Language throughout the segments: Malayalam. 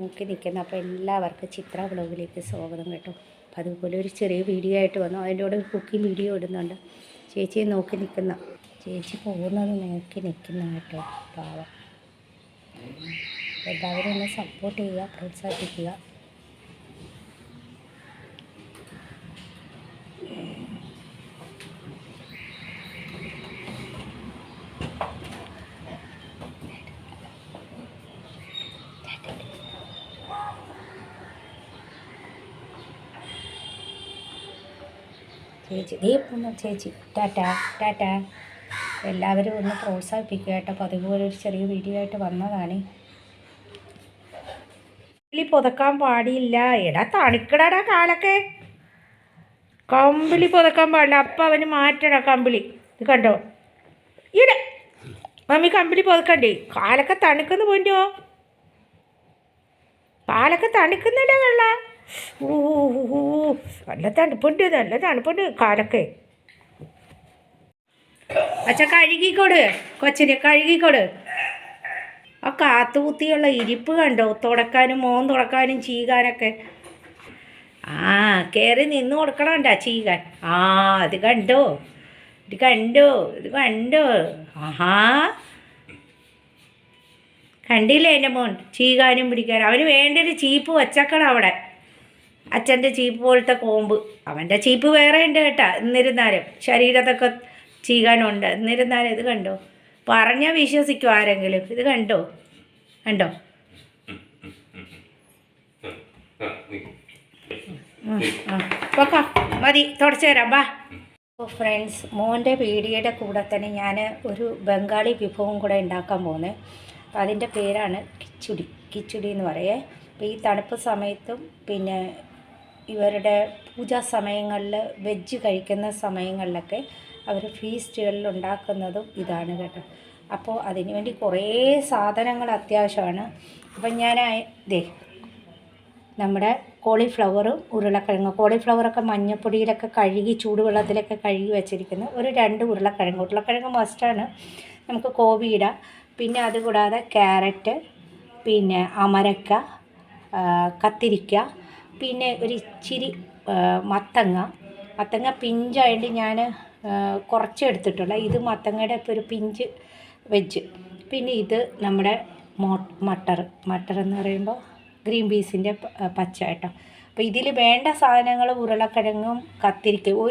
നോക്കി നിൽക്കുന്നത്. അപ്പോൾ എല്ലാവർക്കും ചിത്ര വ്ളോഗിലേക്ക് സ്വാഗതം കേട്ടോ. അപ്പോൾ അതുപോലെ ഒരു ചെറിയ വീഡിയോ ആയിട്ട് വന്നു. അതിൻ്റെ കൂടെ ഒരു കുക്കിംഗ് വീഡിയോ ഇടുന്നുണ്ട്. ചേച്ചിയെ നോക്കി നിൽക്കുന്ന, ചേച്ചി പോകുന്നത് നോക്കി നിൽക്കുന്ന കേട്ടോ. പാവം. എല്ലാവരും ഒന്ന് സപ്പോർട്ട് ചെയ്യുക, പ്രോത്സാഹിപ്പിക്കുക. ചേച്ചി ചേച്ചി ടാറ്റാ ടാറ്റാ. എല്ലാവരും ഒന്ന് പ്രോത്സാഹിപ്പിക്കുക കേട്ടോ. അപ്പോൾ അതുപോലെ ഒരു ചെറിയ വീഡിയോ ആയിട്ട് വന്നതാണ്. കമ്പിളി പുതക്കാൻ പാടില്ല. എടാ തണിക്കടാ കാലൊക്കെ. കമ്പിളി പുതക്കാൻ പാടില്ല. അപ്പം അവന് മാറ്റടാ കമ്പിളി. ഇത് കണ്ടോ ഈടെ മമ്മി കമ്പിളി പുതക്കണ്ടേ? കാലൊക്കെ തണുക്കുന്നു പോയിട്ടോ. കാലൊക്കെ തണുക്കുന്നില്ല വെള്ള. നല്ല തണുപ്പുണ്ട്, നല്ല തണുപ്പുണ്ട് കാലൊക്കെ. അച്ഛൻ കഴുകിക്കോട്, കൊച്ചിനെ കഴുകിക്കോട്. ആ കാത്തുകുത്തിയുള്ള ഇരിപ്പ് കണ്ടോ? തുടക്കാനും മോൻ തുടക്കാനും ചീകാനൊക്കെ. ആ കയറി നിന്ന് കൊടുക്കണണ്ട ചീകാൻ. ആ അത് കണ്ടോ, ഇത് കണ്ടോ, ഇത് കണ്ടോ? ആഹാ കണ്ടില്ലേ എൻ്റെ മോൻ ചീകാനും പിടിക്കാനും. അവന് വേണ്ടൊരു ചീപ്പ് വച്ചക്കണം അവിടെ. അച്ഛൻ്റെ ചീപ്പ് പോലത്തെ കോമ്പ്. അവൻ്റെ ചീപ്പ് വേറെ ഉണ്ട് കേട്ടാ. എന്നിരുന്നാലും ശരീരത്തൊക്കെ ചീകാനുണ്ട്. എന്നിരുന്നാലും ഇത് കണ്ടോ? പറഞ്ഞാൽ വിശ്വസിക്കും ആരെങ്കിലും. ഇത് കണ്ടോ, കണ്ടോ? മതി, തുടച്ചു തരാം ബാ. അപ്പോൾ ഫ്രണ്ട്സ്, മോൻ്റെ വീഡിയോയുടെ കൂടെ തന്നെ ഞാൻ ഒരു ബംഗാളി വിഭവം കൂടെ ഉണ്ടാക്കാൻ പോകുന്നത്. അപ്പോൾ അതിൻ്റെ പേരാണ് കിച്ചുടി. കിച്ചുടി എന്ന് പറയേ. അപ്പോൾ ഈ തണുപ്പ് സമയത്തും പിന്നെ ഇവരുടെ പൂജാ സമയങ്ങളിൽ വെജ് കഴിക്കുന്ന സമയങ്ങളിലൊക്കെ അവർ ഫീസ്റ്റുകളിൽ ഉണ്ടാക്കുന്നതും ഇതാണ് കേട്ടോ. അപ്പോൾ അതിന് വേണ്ടി കുറേ സാധനങ്ങൾ അത്യാവശ്യമാണ്. അപ്പം ഞാൻ നമ്മുടെ കോളിഫ്ലവറും ഉരുളക്കിഴങ്ങ്. കോളിഫ്ലവറൊക്കെ മഞ്ഞപ്പൊടിയിലൊക്കെ കഴുകി ചൂടുവെള്ളത്തിലൊക്കെ കഴുകി വെച്ചിരിക്കുന്നു. ഒരു 2 ഉരുളക്കിഴങ്ങ്. ഉരുളക്കിഴങ്ങ് മസ്റ്റാണ്. നമുക്ക് കോവി ഇടാം. പിന്നെ അതുകൂടാതെ ക്യാരറ്റ്, പിന്നെ അമരക്ക, കത്തിരിക്ക, പിന്നെ ഒരു ഇച്ചിരി മത്തങ്ങ പിഞ്ചായിട്ട് ഞാൻ കുറച്ച് എടുത്തിട്ടുള്ള. ഇത് മത്തങ്ങയുടെ ഇപ്പോൾ ഒരു പിഞ്ച് വെജ്. പിന്നെ ഇത് നമ്മുടെ മട്ടർ എന്ന് പറയുമ്പോൾ ഗ്രീൻ പീസിൻ്റെ പച്ച കേട്ടോ. അപ്പോൾ ഇതിൽ വേണ്ട സാധനങ്ങൾ ഉരുളക്കിഴങ്ങും കത്തിരിക്കയും.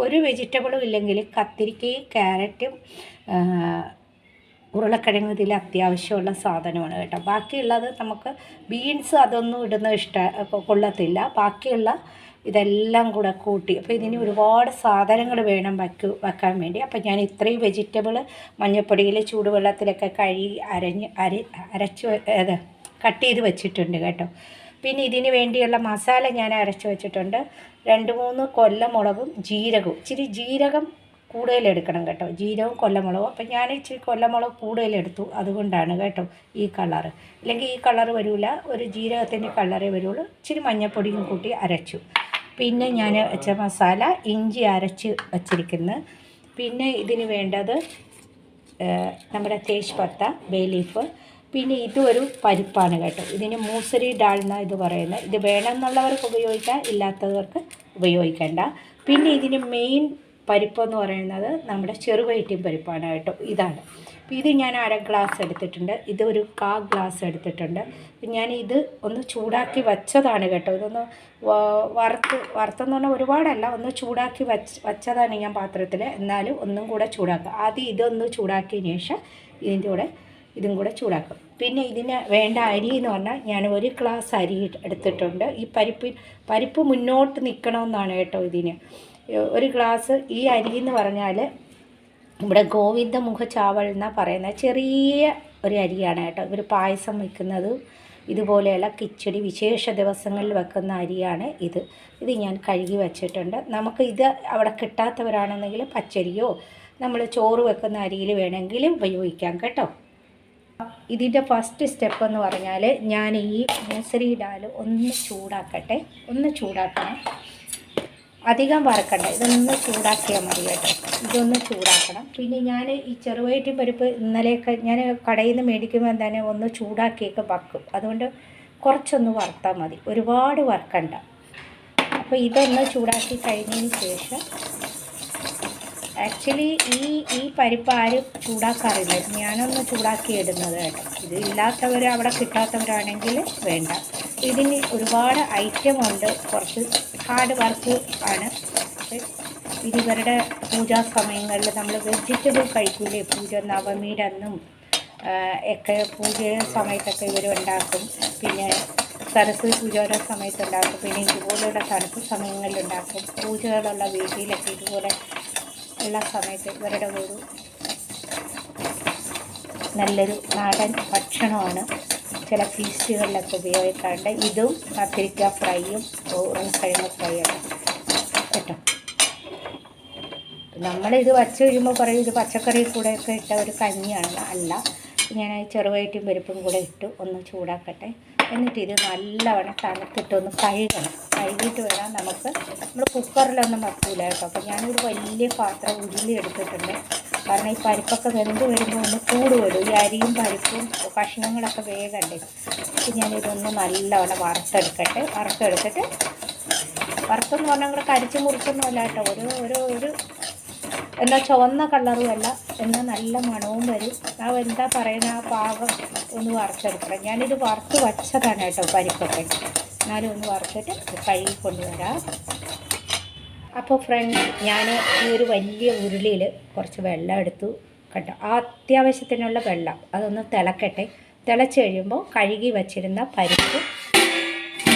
ഒരു വെജിറ്റബിളും ഇല്ലെങ്കിൽ കത്തിരിക്കയും ക്യാരറ്റും ഉരുളക്കിഴങ്ങ് ഇതിൽ അത്യാവശ്യമുള്ള സാധനമാണ് കേട്ടോ. ബാക്കിയുള്ളത് നമുക്ക് ബീൻസ് അതൊന്നും കൊള്ളത്തില്ല. ബാക്കിയുള്ള ഇതെല്ലാം കൂടെ കൂട്ടി. അപ്പോൾ ഇതിന് ഒരുപാട് സാധനങ്ങൾ വേണം വെക്കാൻ വേണ്ടി. അപ്പോൾ ഞാൻ ഇത്രയും വെജിറ്റബിൾ മഞ്ഞൾപ്പൊടിയിൽ ചൂടുവെള്ളത്തിലൊക്കെ കഴുകി അരച്ച് കട്ട് ചെയ്ത് വെച്ചിട്ടുണ്ട് കേട്ടോ. പിന്നെ ഇതിന് വേണ്ടിയുള്ള മസാല ഞാൻ അരച്ച് വെച്ചിട്ടുണ്ട്. 2-3 കൊല്ലമുളകും ജീരകവും. ഇച്ചിരി ജീരകം കൂടുതലെടുക്കണം കേട്ടോ. ജീരകവും കൊല്ലമുളകും. അപ്പം ഞാൻ ഇച്ചിരി കൊല്ലമുളക് കൂടുതലെടുത്തു. അതുകൊണ്ടാണ് കേട്ടോ ഈ കളറ്. ഇല്ലെങ്കിൽ ഈ കളറ് വരില്ല. ഒരു ജീരകത്തിൻ്റെ കളറേ വരുള്ളൂ. ഇച്ചിരി മഞ്ഞൾപ്പൊടിയും കൂട്ടി അരച്ചു. പിന്നെ ഞാൻ വെച്ച മസാല ഇഞ്ചി അരച്ച് വച്ചിരിക്കുന്നു. പിന്നെ ഇതിന് വേണ്ടത് നമ്മുടെ തേജ്പത്ത, ബേ ലീഫ്. പിന്നെ ഇതൊരു പരിപ്പാണ് കേട്ടോ. ഇതിന് മൂസരി ഡാൾ എന്നാണ് ഇത് പറയുന്നത്. ഇത് വേണമെന്നുള്ളവർക്ക് ഉപയോഗിക്കാം, ഇല്ലാത്തവർക്ക് ഉപയോഗിക്കേണ്ട. പിന്നെ ഇതിന് മെയിൻ പരിപ്പെന്ന് പറയുന്നത് നമ്മുടെ ചെറുവയറ്റിൻ പരിപ്പാണ് കേട്ടോ. ഇതാണ്. അപ്പോൾ ഇത് ഞാൻ 1/2 ഗ്ലാസ് എടുത്തിട്ടുണ്ട്. ഇത് ഒരു 1/4 ഗ്ലാസ് എടുത്തിട്ടുണ്ട്. ഞാൻ ഇത് ഒന്ന് ചൂടാക്കി വെച്ചതാണ് കേട്ടോ. ഇതൊന്ന് വറുത്തെന്ന് പറഞ്ഞാൽ ഒരുപാടല്ല, ഒന്ന് ചൂടാക്കി വച്ചതാണ് ഞാൻ പാത്രത്തിൽ. എന്നാലും ഒന്നും കൂടെ ചൂടാക്കുക. ആദ്യം ഇതൊന്ന് ചൂടാക്കിയതിന് ശേഷം ഇതും കൂടെ ചൂടാക്കും. പിന്നെ ഇതിന് വേണ്ട അരി എന്ന് പറഞ്ഞാൽ ഞാൻ 1 ഗ്ലാസ് അരി എടുത്തിട്ടുണ്ട്. ഈ പരിപ്പ് മുന്നോട്ട് നിൽക്കണമെന്നാണ് കേട്ടോ ഇതിന്. 1 ഗ്ലാസ്. ഈ അരി എന്ന് പറഞ്ഞാൽ ഇവിടെ ഗോവിന്ദമുഖ ചാവൽ എന്നാണ് പറയുന്നത്. ചെറിയ ഒരു അരിയാണ് കേട്ടോ. ഇവർ പായസം വയ്ക്കുന്നതും ഇതുപോലെയുള്ള കിച്ചടി വിശേഷ ദിവസങ്ങളിൽ വെക്കുന്ന അരിയാണ് ഇത്. ഞാൻ കഴുകി വെച്ചിട്ടുണ്ട്. നമുക്ക് ഇത് അവിടെ കിട്ടാത്തവരാണെന്നെങ്കിൽ പച്ചരിയോ നമ്മൾ ചോറ് വെക്കുന്ന അരിയിൽ വേണമെങ്കിൽ ഉപയോഗിക്കാം കേട്ടോ. ഇതിൻ്റെ ഫസ്റ്റ് സ്റ്റെപ്പ് എന്ന് പറഞ്ഞാൽ ഞാൻ ഈ മൂസരി ഡാൽ ഒന്ന് ചൂടാക്കണം. അധികം വറക്കണ്ട. ഇതൊന്ന് ചൂടാക്കിയാൽ മതി കേട്ടോ. ഇതൊന്ന് ചൂടാക്കണം. പിന്നെ ഞാൻ ഈ ചെറുവയറ്റിൻ പരിപ്പ് ഇന്നലെയൊക്കെ ഞാൻ കടയിൽ നിന്ന് മേടിക്കുമ്പോൾ തന്നെ ഒന്ന് ചൂടാക്കിയൊക്കെ വെക്കും. അതുകൊണ്ട് കുറച്ചൊന്ന് വറുത്താൽ മതി, ഒരുപാട് വറുക്കണ്ട. അപ്പോൾ ഇതൊന്ന് ചൂടാക്കി കഴിഞ്ഞതിന് ശേഷം, ആക്ച്വലി ഈ പരിപ്പ് ആരും ചൂടാക്കാറില്ല, ഞാനൊന്ന് ചൂടാക്കി ഇടുന്നത് കേട്ടോ. ഇത് ഇല്ലാത്തവർ, അവിടെ കിട്ടാത്തവരാണെങ്കിൽ വേണ്ട. ഇതിന് ഒരുപാട് ഐറ്റം ഉണ്ട്, കുറച്ച് ഹാർഡ് വർക്ക് ആണ്. ഇത് ഇവരുടെ പൂജാ സമയങ്ങളിൽ നമ്മൾ വെജിറ്റബിൾ കഴിക്കൂലേ, പൂജ നവമിയുടെ അന്നും ഒക്കെ പൂജ സമയത്തൊക്കെ ഇവർ ഉണ്ടാക്കും. പിന്നെ സരസ്വതി പൂജയുടെ സമയത്തുണ്ടാക്കും. പിന്നെ ഇതുപോലെയുള്ള തണുപ്പ് സമയങ്ങളിലുണ്ടാക്കും. പൂജകളുള്ള വീട്ടിലൊക്കെ ഇതുപോലെ ഉള്ള സമയത്ത് ഇവരുടെ ഒരു നല്ലൊരു നാടൻ ഭക്ഷണമാണ്. ചില ഫീസ്റ്റുകളിലൊക്കെ ഉപയോഗിക്കാറുണ്ട്. ഇതും കത്തിരിക്ക ഫ്രൈയും ഉരുളക്കിഴങ്ങ് ഫ്രൈയാണ് കേട്ടോ. നമ്മളിത് വച്ച് കഴിയുമ്പോൾ പറയും ഇത് പച്ചക്കറി കൂടെയൊക്കെ ഇട്ട ഒരു കഞ്ഞിയാണ്. അല്ല, ഞാൻ ചെറുപയറ്റും പരിപ്പും കൂടെ ഇട്ട് ഒന്ന് ചൂടാക്കട്ടെ. എന്നിട്ട് ഇത് നല്ലവണ്ണം തണുത്തിട്ടൊന്ന് കഴുകണം. കഴുകിയിട്ട് വേണം നമുക്ക്, നമ്മൾ കുക്കറിലൊന്നും വെക്കൂല കേട്ടോ. അപ്പോൾ ഞാനൊരു വലിയ പാത്രം ഉരുളി എടുത്തിട്ടുണ്ട്. കാരണം ഈ പരിപ്പൊക്കെ വെന്ത് വരുമ്പോൾ ഒന്ന് ചൂട് വരും. ഈ അരിയും പരിപ്പും കഷ്ണങ്ങളൊക്കെ വേഗണ്ടേ. അപ്പോൾ ഞാനിതൊന്ന് നല്ലവണ്ണം വറുത്തെടുക്കട്ടെ. വറുത്തെന്ന് പറഞ്ഞാൽ കൂടെ കരിച്ച് മുറിച്ചൊന്നും അല്ല കേട്ടോ. ഒരു എന്നാൽ ചുവന്ന കളറും അല്ല, എന്നാൽ നല്ല മണവും വരും. ആ എന്താ പറയുന്ന ആ പാകം ഒന്ന് വറുത്തെടുക്കണം. ഞാനിത് വറുത്ത് വച്ചതാണ് കേട്ടോ പരിപ്പൊക്കെ. എന്നാലും ഒന്ന് വറുത്തിട്ട് കഴുകി കൊണ്ടുവരാം. അപ്പോൾ ഫ്രണ്ട്സ്, ഞാൻ ഈ ഒരു വലിയ ഉരുളിയിൽ കുറച്ച് വെള്ളം എടുത്തു കേട്ടോ. ആ അത്യാവശ്യത്തിനുള്ള വെള്ളം അതൊന്ന് തിളക്കട്ടെ. തിളച്ച് കഴിയുമ്പോൾ കഴുകി വച്ചിരുന്ന പരിപ്പ്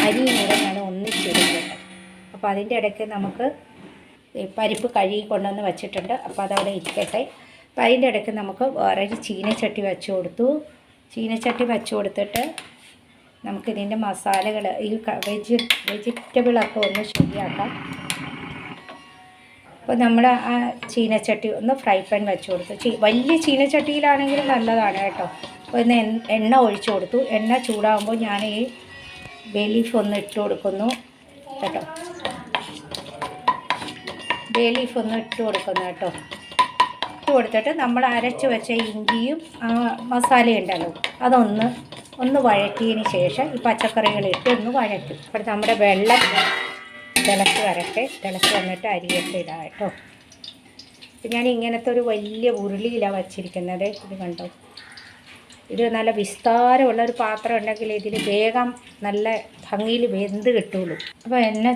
അരിയും കൂടെ ഞാൻ ഒന്നിച്ചിടും കേട്ടോ. അപ്പോൾ അതിൻ്റെ ഇടയ്ക്ക് നമുക്ക് പരിപ്പ് കഴുകി കൊണ്ടുവന്ന് വെച്ചിട്ടുണ്ട്. അപ്പോൾ അതവിടെ ഇരിക്കട്ടെ. അപ്പോൾ അതിൻ്റെ ഇടയ്ക്ക് നമുക്ക് വേറൊരു ചീനച്ചട്ടി വെച്ച് കൊടുത്തിട്ട് നമുക്കിതിൻ്റെ മസാലകൾ, ഈ വെജിറ്റബിളൊക്കെ ഒന്ന് ശരിയാക്കാം. അപ്പോൾ നമ്മൾ ആ ചീനച്ചട്ടി ഒന്ന് ഫ്രൈ പാൻ വെച്ച് കൊടുത്തു. വലിയ ചീനച്ചട്ടിയിലാണെങ്കിൽ നല്ലതാണ് കേട്ടോ. അപ്പോൾ ഇന്ന് എണ്ണ ഒഴിച്ചു കൊടുത്തു. എണ്ണ ചൂടാകുമ്പോൾ ഞാൻ ഈ ബേ ലീഫ് ഒന്ന് ഇട്ട് കൊടുക്കുന്നു കേട്ടോ. ബേ ലീഫ് ഒന്ന് ഇട്ട് കൊടുക്കുന്നു കേട്ടോ. ഇട്ട് കൊടുത്തിട്ട് നമ്മൾ അരച്ച് വെച്ച ഇഞ്ചിയും മസാലയുണ്ടല്ലോ അതൊന്ന് വഴറ്റിയതിന് ശേഷം ഈ പച്ചക്കറികളിട്ട് ഒന്ന് വഴറ്റും. അപ്പോൾ നമ്മുടെ വെള്ളം തിളച്ച് വരട്ടെ. തിളച്ച് വന്നിട്ട് അരിയൊക്കെ ഇടാം കേട്ടോ. അപ്പം ഞാൻ ഇങ്ങനത്തെ ഒരു വലിയ ഉരുളിയിലാണ് വച്ചിരിക്കുന്നത്. ഇത് കണ്ടോ, ഇത് നല്ല വിസ്താരമുള്ളൊരു പാത്രം ഉണ്ടെങ്കിൽ ഇതിൽ വേഗം നല്ല ഭംഗിയിൽ വെന്ത് കിട്ടുള്ളൂ. അപ്പോൾ എണ്ണ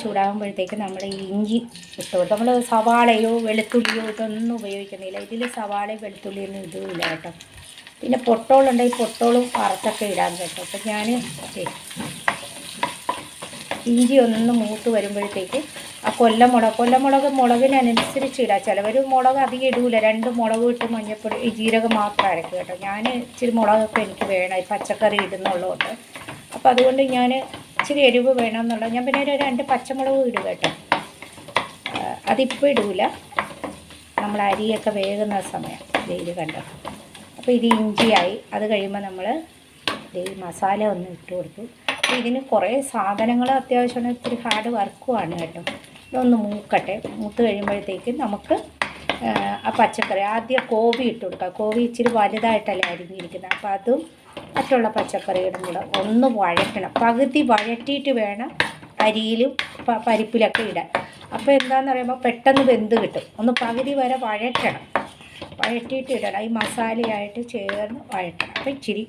ചൂടാകുമ്പോഴത്തേക്ക് നമ്മൾ ഈ ഇഞ്ചി ഇട്ടു. നമ്മൾ സവാളയോ വെളുത്തുള്ളിയോ ഇതൊന്നും ഉപയോഗിക്കുന്നില്ല. ഇതിൽ സവാളയും വെളുത്തുള്ളിയൊന്നും ഇടുകയില്ല കേട്ടോ. പിന്നെ പൊട്ടോളുണ്ടെങ്കിൽ പൊട്ടോളും വറുത്തൊക്കെ ഇടാൻ കേട്ടോ. അപ്പം ഞാൻ ഇഞ്ചി ഒന്ന് മൂത്ത് വരുമ്പോഴത്തേക്ക് ആ കൊല്ലമുളക് മുളകിനനുസരിച്ച് ഇടാം. ചിലവർ മുളക് അധികം ഇടൂല. 2 മുളക് ഇട്ട് മഞ്ഞൾപ്പൊടി ജീരകം മാത്രം അരക്കും കേട്ടോ. ഞാൻ ഇച്ചിരി മുളകൊക്കെ എനിക്ക് വേണം, ഈ പച്ചക്കറി ഇടുന്നുള്ളതുകൊണ്ട്. അപ്പോൾ അതുകൊണ്ട് ഞാൻ ഇച്ചിരി എരിവ് വേണമെന്നുള്ളത് ഞാൻ പിന്നെ 2 പച്ചമുളക് ഇടും കേട്ടോ. അതിപ്പോൾ ഇടൂല, നമ്മൾ അരിയൊക്കെ വേകുന്ന സമയം. ഇത് കണ്ടോ. അപ്പോൾ ഇത് ഇഞ്ചിയായി. അത് കഴിയുമ്പോൾ നമ്മൾ ഈ മസാല ഒന്ന് ഇട്ട് കൊടുത്തു. ഇതിന് കുറേ സാധനങ്ങൾ അത്യാവശ്യമാണ്. ഇത്തിരി ഹാർഡ് വർക്കുമാണ് കേട്ടോ. ഇതൊന്ന് മൂക്കട്ടെ. മൂത്ത് കഴിയുമ്പോഴത്തേക്ക് നമുക്ക് ആ പച്ചക്കറി ആദ്യം കോവി ഇട്ട് കൊടുക്കാം. കോവി ഇച്ചിരി വലുതായിട്ടല്ലേ അരിഞ്ഞിരിക്കുന്നത്. അപ്പോൾ അതും മറ്റുള്ള പച്ചക്കറികളും കൂടെ ഒന്ന് വഴറ്റണം. പകുതി വഴറ്റിയിട്ട് വേണം അരിയിലും പരിപ്പിലൊക്കെ ഇടാൻ. അപ്പോൾ എന്താണെന്ന് പറയുമ്പോൾ പെട്ടെന്ന് വെന്ത് കിട്ടും. ഒന്ന് പകുതി വരെ വഴറ്റിയിട്ട് ഇടണം. ഈ മസാലയായിട്ട് ചേർന്ന് വഴറ്റണം. അപ്പോൾ ഇച്ചിരി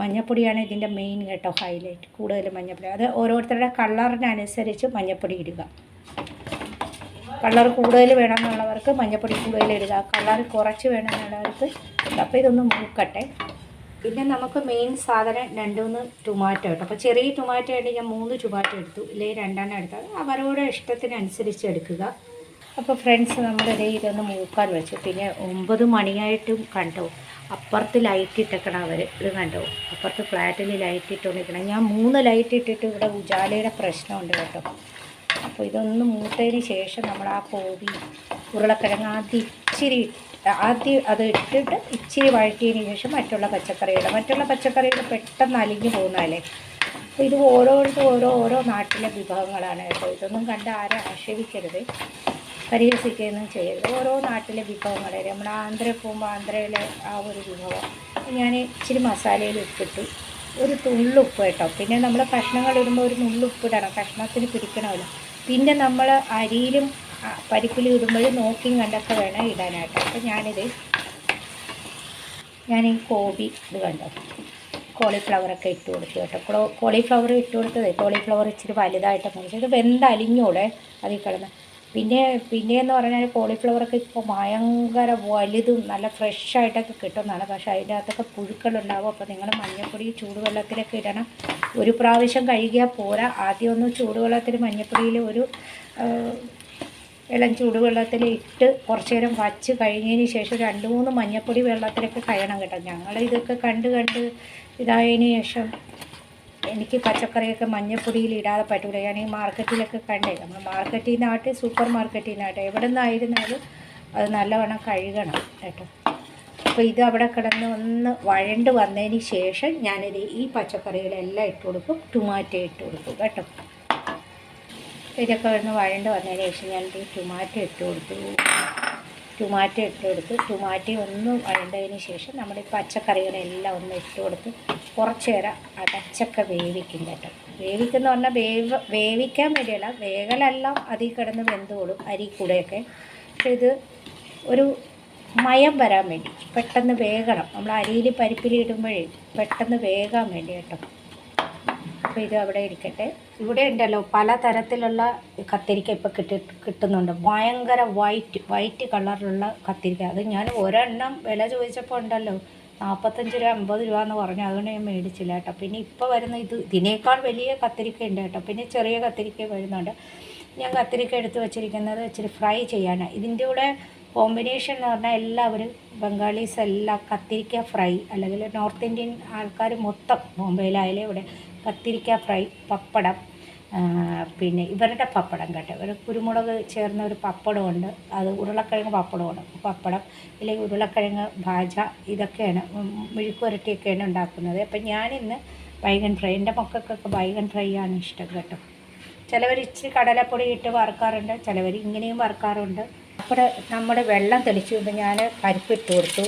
മഞ്ഞപ്പൊടിയാണ് ഇതിൻ്റെ മെയിൻ കേട്ടോ, ഹൈലൈറ്റ്. കൂടുതൽ മഞ്ഞപ്പൊടി, അത് ഓരോരുത്തരുടെ കളറിനനുസരിച്ച് മഞ്ഞപ്പൊടി ഇടുക. കളർ കൂടുതൽ വേണമെന്നുള്ളവർക്ക് മഞ്ഞപ്പൊടി കൂടുതൽ ഇടുക, കളർ കുറച്ച് വേണമെന്നുള്ളവർക്ക്. അപ്പോൾ ഇതൊന്ന് മൂക്കട്ടെ. പിന്നെ നമുക്ക് മെയിൻ സാധനം 2-3 ടൊമാറ്റോ കേട്ടോ. അപ്പോൾ ചെറിയ ടൊമാറ്റോ ആയിട്ട് ഞാൻ 3 ടൊമാറ്റോ എടുത്തു, ഇല്ലെങ്കിൽ 2 എടുത്താൽ അവരോട് ഇഷ്ടത്തിനനുസരിച്ച് എടുക്കുക. അപ്പോൾ ഫ്രണ്ട്സ്, ഇതൊന്ന് മൂക്കാൻ വെച്ചു. പിന്നെ 9 മണിയായിട്ടും കണ്ടോ അപ്പുറത്ത് ലൈറ്റ് ഇട്ടേക്കണം അവർ. ഇത് കണ്ടോ, അപ്പുറത്ത് ഫ്ലാറ്റിൽ ലൈറ്റ് ഇട്ടുകൊണ്ടിരിക്കണം. ഞാൻ 3 ലൈറ്റ് ഇട്ടിട്ട് ഇവിടെ ഉജാലയുടെ പ്രശ്നമുണ്ട് കേട്ടോ. അപ്പോൾ ഇതൊന്ന് മൂത്തതിന് ശേഷം നമ്മൾ ആ കോവി ഉരുളക്കിഴങ്ങ് ആദ്യം അത് ഇട്ടിട്ട് ഇച്ചിരി വഴറ്റിയതിന് ശേഷം മറ്റുള്ള പച്ചക്കറികൾ പെട്ടെന്ന് അലിഞ്ഞു പോകുന്നതല്ലേ. അപ്പോൾ ഇത് ഓരോ നാട്ടിലെ വിഭവങ്ങളാണ് കേട്ടോ. ഇതൊന്നും കണ്ട് ആരും ആക്ഷേപിക്കരുത്, പരിഹസിക്കുകയൊന്നും ചെയ്യരുത്. ഓരോ നാട്ടിലെ വിഭവങ്ങളെ നമ്മൾ ആന്ധ്രയിൽ പോകുമ്പോൾ ആന്ധ്രയിലെ ആ ഒരു വിഭവം ഞാൻ ഇച്ചിരി മസാലയിൽ ഇട്ടിട്ടു. ഒരു തുള്ളുപ്പ് കേട്ടോ. പിന്നെ നമ്മൾ കഷ്ണങ്ങൾ ഇടുമ്പോൾ ഒരു നുള്ളുപ്പ് ഇടണം, കഷ്ണത്തിന് പിടിക്കണമല്ലോ. പിന്നെ നമ്മൾ അരിയിലും പരിപ്പിലും ഇടുമ്പോഴും നോക്കിയും കണ്ടൊക്കെ വേണം ഇടാനായിട്ട്. അപ്പോൾ ഞാൻ ഈ കോബി ഇത് കണ്ടോ, കോളിഫ്ലവറൊക്കെ ഇട്ട് കൊടുത്തു കേട്ടോ. കോളിഫ്ലവർ ഇട്ട് കൊടുത്തതേ, കോളിഫ്ലവർ ഇച്ചിരി വലുതായിട്ട് മുറിച്ച് ഇത് വെന്തലിഞ്ഞൂടെ അതിൽ കിടന്ന്. പിന്നെയെന്ന് പറഞ്ഞാൽ കോളിഫ്ലവറൊക്കെ ഇപ്പോൾ ഭയങ്കര വലുതും നല്ല ഫ്രഷായിട്ടൊക്കെ കിട്ടുന്നതാണ്. പക്ഷേ അതിൻ്റെ അകത്തൊക്കെ പുഴുക്കളുണ്ടാവും. അപ്പോൾ നിങ്ങൾ മഞ്ഞൾപ്പൊടി ചൂടുവെള്ളത്തിലൊക്കെ ഇടണം. ഒരു പ്രാവശ്യം കഴുകിയാൽ പോരാ. ആദ്യം ഒന്ന് ചൂടുവെള്ളത്തിൽ മഞ്ഞൾപ്പൊടിയിൽ ഒരു ഇളം ചൂടുവെള്ളത്തിൽ ഇട്ട് കുറച്ച് നേരം വച്ച് കഴിഞ്ഞതിന് ശേഷം 2-3 മഞ്ഞൾപ്പൊടി വെള്ളത്തിലൊക്കെ കഴിയണം കേട്ടോ. ഞങ്ങൾ ഇതൊക്കെ കണ്ട് ഇതായതിന് ശേഷം എനിക്ക് പച്ചക്കറിയൊക്കെ മഞ്ഞൾപ്പൊടിയിൽ ഇടാതെ പറ്റില്ല. ഞാൻ ഈ മാർക്കറ്റിലൊക്കെ കണ്ടേ, നമ്മൾ മാർക്കറ്റിൽ നിന്നാട്ടെ സൂപ്പർ മാർക്കറ്റിൽ നിന്നാട്ടെ എവിടെ നിന്നായിരുന്നാലും അത് നല്ലവണ്ണം കഴുകണം കേട്ടോ. അപ്പോൾ ഇത് അവിടെ കിടന്ന് ഒന്ന് വഴണ്ട് വന്നതിന് ശേഷം ഞാനിത് ഈ പച്ചക്കറികളെല്ലാം ഇട്ട് കൊടുക്കും. ടൊമാറ്റോ ഇട്ട് കൊടുക്കും കേട്ടോ. ഇതൊക്കെ ഒന്ന് വഴണ്ട് വന്നതിന് ശേഷം ഞാനിത് ടൊമാറ്റോ ഇട്ട് കൊടുത്തു. ടൊമാറ്റോ ഒന്ന് വഴണ്ടതിന് ശേഷം നമ്മുടെ ഈ പച്ചക്കറികളെല്ലാം ഒന്ന് ഇട്ട് കൊടുത്ത് കുറച്ച് നേരം അടച്ചൊക്കെ വേവിക്കും കേട്ടോ. വേവിക്കുന്ന പറഞ്ഞാൽ വേവിക്കാൻ വേണ്ടിയല്ല, വേഗലെല്ലാം അതിൽ കിടന്ന് വെന്തോളും അരി കൂടെയൊക്കെ. പക്ഷേ ഇത് ഒരു മയം വരാൻ വേണ്ടി പെട്ടെന്ന് വേകണം. നമ്മൾ അരിയിൽ പരിപ്പിൽ ഇടുമ്പോഴേ പെട്ടെന്ന് വേകാൻ വേണ്ടി കേട്ടോ. അപ്പോൾ ഇത് അവിടെ ഇരിക്കട്ടെ. ഇവിടെ ഉണ്ടല്ലോ പലതരത്തിലുള്ള കത്തിരിക്ക ഇപ്പോൾ കിട്ടുന്നുണ്ട്. ഭയങ്കര വൈറ്റ് കളറിലുള്ള കത്തിരിക്ക. അത് ഞാൻ ഒരെണ്ണം വില ചോദിച്ചപ്പോൾ ഉണ്ടല്ലോ 45 രൂപ 50 രൂപ എന്ന് പറഞ്ഞു. അതുകൊണ്ട് ഞാൻ മേടിച്ചില്ല കേട്ടോ. പിന്നെ ഇപ്പോൾ വരുന്ന ഇതിനേക്കാൾ വലിയ കത്തിരിക്ക ഉണ്ട് കേട്ടോ. പിന്നെ ചെറിയ കത്തിരിക്ക വരുന്നുണ്ട്. ഞാൻ കത്തിരിക്ക എടുത്ത് വെച്ചിരിക്കുന്നത് ഇച്ചിരി ഫ്രൈ ചെയ്യാനാണ്. ഇതിൻ്റെ കൂടെ കോമ്പിനേഷൻ എന്ന് പറഞ്ഞാൽ എല്ലാവരും ബംഗാളീസ് എല്ലാം കത്തിരിക്ക ഫ്രൈ, അല്ലെങ്കിൽ നോർത്ത് ഇന്ത്യൻ ആൾക്കാർ മൊത്തം ബോംബെയിലായാലും ഇവിടെ കത്തിരിക്ക ഫ്രൈ, പപ്പടം, പിന്നെ ഇവരുടെ പപ്പടം കേട്ടോ. ഒരു കുരുമുളക് ചേർന്ന ഒരു പപ്പടമുണ്ട്, അത് ഉരുളക്കിഴങ്ങ് പപ്പടമാണ്. പപ്പടം അല്ലെങ്കിൽ ഉരുളക്കിഴങ്ങ് ഭാജ ഇതൊക്കെയാണ്, മെഴുക്ക് പുരട്ടിയൊക്കെയാണ് ഉണ്ടാക്കുന്നത്. അപ്പം ഞാനിന്ന് ബൈഗൺ ഫ്രൈ, എൻ്റെ മക്കൾക്കൊക്കെ ബൈഗൺ ഫ്രൈ ആണ് ഇഷ്ടം കേട്ടോ. ചിലവർ ഇച്ചിരി കടലപ്പൊടി ഇട്ട് വറുക്കാറുണ്ട്, ചിലവർ ഇങ്ങനെയും വറുക്കാറുണ്ട്. അപ്പോൾ നമ്മുടെ വെള്ളം തെളിച്ചു കൊണ്ട് ഞാൻ പരിപ്പ് ഇട്ട് കൊടുത്തു,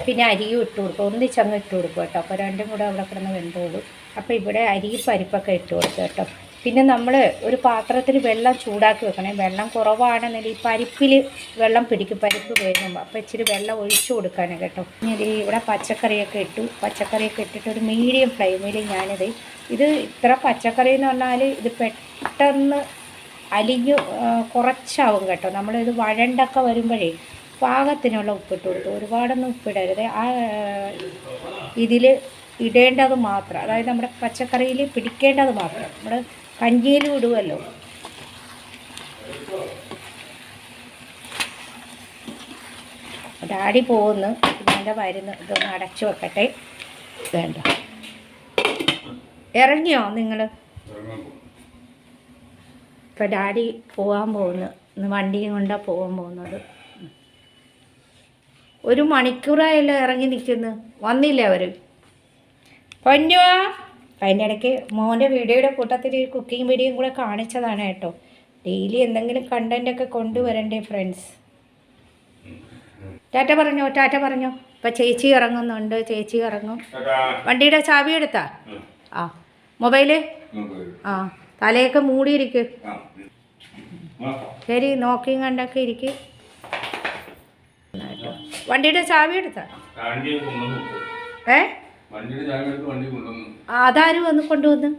പിന്നെ അരിയും ഇട്ട് കൊടുക്കും. ഒന്നിച്ചങ്ങ് ഇട്ട് കൊടുക്കും കേട്ടോ. അപ്പോൾ രണ്ടും കൂടെ അവിടെ കിടന്ന് വെന്തോളും. അപ്പോൾ ഇവിടെ അരി പരിപ്പൊക്കെ ഇട്ട് കൊടുക്കും കേട്ടോ. പിന്നെ നമ്മൾ ഒരു പാത്രത്തിൽ വെള്ളം ചൂടാക്കി വെക്കണേ. വെള്ളം കുറവാണെന്നില്ല ഈ പരിപ്പിൽ വെള്ളം പിടിക്കും പരിപ്പ് വേകുമ്പോൾ. അപ്പോൾ ഇച്ചിരി വെള്ളം ഒഴിച്ചു കൊടുക്കാനേ കേട്ടോ. ഇനി ഇവിടെ പച്ചക്കറിയൊക്കെ ഇട്ടിട്ട് ഒരു മീഡിയം ഫ്ലെയിമിൽ ഞാനിത് ഇത്ര പച്ചക്കറി എന്ന് പറഞ്ഞാൽ ഇത് പെട്ടെന്ന് അലിഞ്ഞു കുറച്ചാവും കേട്ടോ. നമ്മളിത് വഴണ്ടൊക്കെ വരുമ്പോഴേ പാകത്തിനുള്ള ഉപ്പിട്ട് കൊടുത്തു. ഒരുപാടൊന്നും ഉപ്പിടരുത്. ഇതിൽ ഇടേണ്ടത് മാത്രം, അതായത് നമ്മുടെ പച്ചക്കറിയിൽ പിടിക്കേണ്ടത് മാത്രം. നമ്മൾ കഞ്ഞിയിലും ഇടുമല്ലോ. ഡാഡി പോകുന്നു, പിന്നെ വരുന്നു. ഇതൊന്ന് അടച്ചു വെക്കട്ടെ. വേണ്ട, ഇറങ്ങിയോ നിങ്ങൾ? ഇപ്പം ഡാഡി പോകാൻ പോകുന്നു. വണ്ടിയും കൊണ്ടാണ് പോകാൻ പോകുന്നത്. 1 മണിക്കൂറായല്ലോ ഇറങ്ങി നിൽക്കുന്നു, വന്നില്ല അവർ. പൊന്നുവാ. അതിൻ്റെ ഇടയ്ക്ക് മോൻ്റെ വീഡിയോയുടെ കൂട്ടത്തിൽ കുക്കിംഗ് വീഡിയോയും കൂടെ കാണിച്ചതാണ് കേട്ടോ. ഡെയിലി എന്തെങ്കിലും കണ്ടൻറ്റൊക്കെ കൊണ്ടുവരണ്ടേ ഫ്രണ്ട്സ്. ടാറ്റ പറഞ്ഞോ. ഇപ്പം ചേച്ചി ഇറങ്ങുന്നുണ്ട്, ചേച്ചി ഇറങ്ങും. വണ്ടിയുടെ ചാവി എടുത്താ? ആ. മൊബൈല്? ആ. തലയൊക്കെ മൂടിയിരിക്കും. ശരി, നോക്കിയും കണ്ടൊക്കെ ഇരിക്കും. വണ്ടിയുടെ ചാവി എടുത്താ? അതാരും വന്ന് കൊണ്ടുവന്ന്?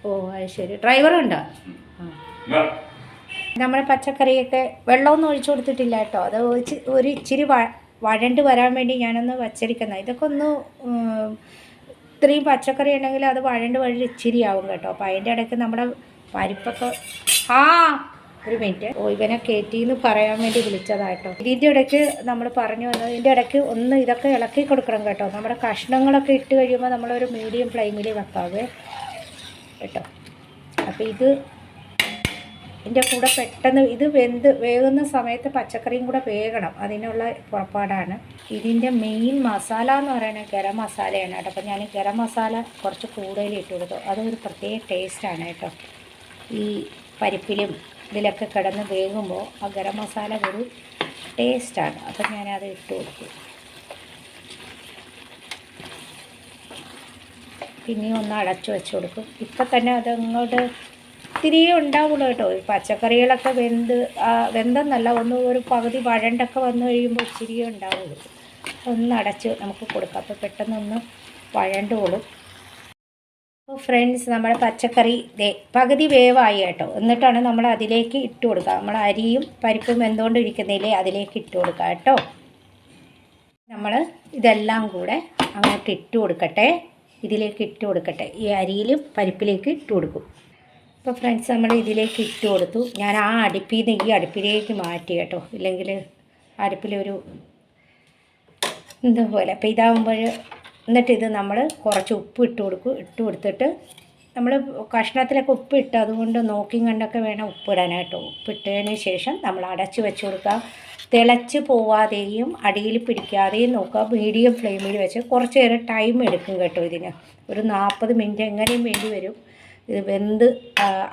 ഓ അത് ശരി. ഡ്രൈവറുണ്ടോ? ആ. നമ്മുടെ പച്ചക്കറിയൊക്കെ വെള്ളമൊന്നും ഒഴിച്ചു കൊടുത്തിട്ടില്ല കേട്ടോ. അത് ഒരു ഇച്ചിരി വഴണ്ട് വരാൻ വേണ്ടി ഞാനൊന്ന് വച്ചിരിക്കുന്നത്. ഇതൊക്കെ ഒന്ന് ഇത്രയും പച്ചക്കറി ഉണ്ടെങ്കിൽ അത് വഴണ്ട് ഇച്ചിരി ആവും കേട്ടോ. അപ്പോൾ അതിൻ്റെ ഇടയ്ക്ക് നമ്മുടെ പരിപ്പൊക്കെ ഒരു മിനിറ്റ്. ഇവനെ കയറ്റിന്ന് പറയാൻ വേണ്ടി വിളിച്ചതാട്ടോ. ഇതിൻ്റെ ഇടയ്ക്ക് നമ്മൾ പറഞ്ഞു വന്നത്, ഇതിൻ്റെ ഇടയ്ക്ക് ഒന്ന് ഇതൊക്കെ ഇളക്കി കൊടുക്കണം കേട്ടോ. നമ്മുടെ കഷ്ണങ്ങളൊക്കെ ഇട്ട് കഴിയുമ്പോൾ നമ്മളൊരു മീഡിയം ഫ്ലെയിമിൽ വെക്കാവേ കേട്ടോ. അപ്പോൾ ഇതിൻ്റെ കൂടെ പെട്ടെന്ന് ഇത് വേകുന്ന സമയത്ത് പച്ചക്കറിയും കൂടെ വേകണം. അതിനുള്ള പുറപ്പാടാണ്. ഇതിൻ്റെ മെയിൻ മസാല എന്ന് പറയുന്നത് ഗരം മസാലയാണ് കേട്ടോ. അപ്പോൾ ഞാൻ ഗരം മസാല കുറച്ച് കൂടുതൽ ഇട്ട് കൊടുത്തു. അതൊരു പ്രത്യേക ടേസ്റ്റാണ് കേട്ടോ. ഈ പരിപ്പിലും ഇതിലൊക്കെ കിടന്ന് വേകുമ്പോൾ ആ ഗരം മസാല ഒരു ടേസ്റ്റാണ്. അപ്പം ഞാനത് ഇട്ട് കൊടുത്തു. പിന്നെയും ഒന്ന് അടച്ചു വെച്ച് കൊടുക്കും. ഇപ്പം തന്നെ അതങ്ങോട്ട് ഇത്തിരിയേ ഉണ്ടാവുള്ളൂ കേട്ടോ. ഈ പച്ചക്കറികളൊക്കെ വെന്തെന്നല്ല, ഒരു പകുതി വഴണ്ടൊക്കെ വന്നു കഴിയുമ്പോൾ ഇച്ചിരിയേ ഉണ്ടാവുള്ളൂ. ഒന്ന് അടച്ച് നമുക്ക് കൊടുക്കാം. അപ്പോൾ പെട്ടെന്നൊന്ന് വഴണ്ടോളും. അപ്പോൾ ഫ്രണ്ട്സ്, നമ്മുടെ പച്ചക്കറി പകുതി വേവായി കേട്ടോ. എന്നിട്ടാണ് നമ്മൾ അതിലേക്ക് ഇട്ട് കൊടുക്കുക. നമ്മൾ അരിയും പരിപ്പും വെന്തുകൊണ്ടിരിക്കുന്നില്ലേ, അതിലേക്ക് ഇട്ട് കൊടുക്കുക കേട്ടോ. നമ്മൾ ഇതെല്ലാം കൂടെ അങ്ങോട്ട് ഇട്ട് കൊടുക്കട്ടെ, ഇതിലേക്ക് ഇട്ട് കൊടുക്കട്ടെ. ഈ അരിയിലും പരിപ്പിലേക്ക് ഇട്ട് കൊടുക്കും. അപ്പോൾ ഫ്രണ്ട്സ്, നമ്മൾ ഇതിലേക്ക് ഇട്ട് കൊടുത്തു. ഞാൻ ആ അടുപ്പിൽ നിന്ന് ഈ അടുപ്പിലേക്ക് മാറ്റി കേട്ടോ, ഇല്ലെങ്കിൽ അടുപ്പിലൊരു ഇതുപോലെ. അപ്പോൾ ഇതാകുമ്പോൾ എന്നിട്ട് ഇത് നമ്മൾ കുറച്ച് ഉപ്പ് ഇട്ട് കൊടുക്കും. ഇട്ട് കൊടുത്തിട്ട് നമ്മൾ കഷ്ണത്തിലൊക്കെ ഉപ്പിട്ട്, അതുകൊണ്ട് നോക്കിയും കണ്ടൊക്കെ വേണം ഉപ്പിടാനായിട്ടോ. ഉപ്പിട്ടതിന് ശേഷം നമ്മൾ അടച്ച് വെച്ച് കൊടുക്കുക. തിളച്ച് പോവാതെയും അടിയിൽ പിടിക്കാതെയും നോക്കുക. മീഡിയം ഫ്ലെയിമിൽ വെച്ച് കുറച്ച് നേരം ടൈം എടുക്കും കേട്ടോ. ഇതിന് ഒരു 40 മിനിറ്റ് എങ്ങനെയും വേണ്ടി വരും. ഇത് വെന്ത്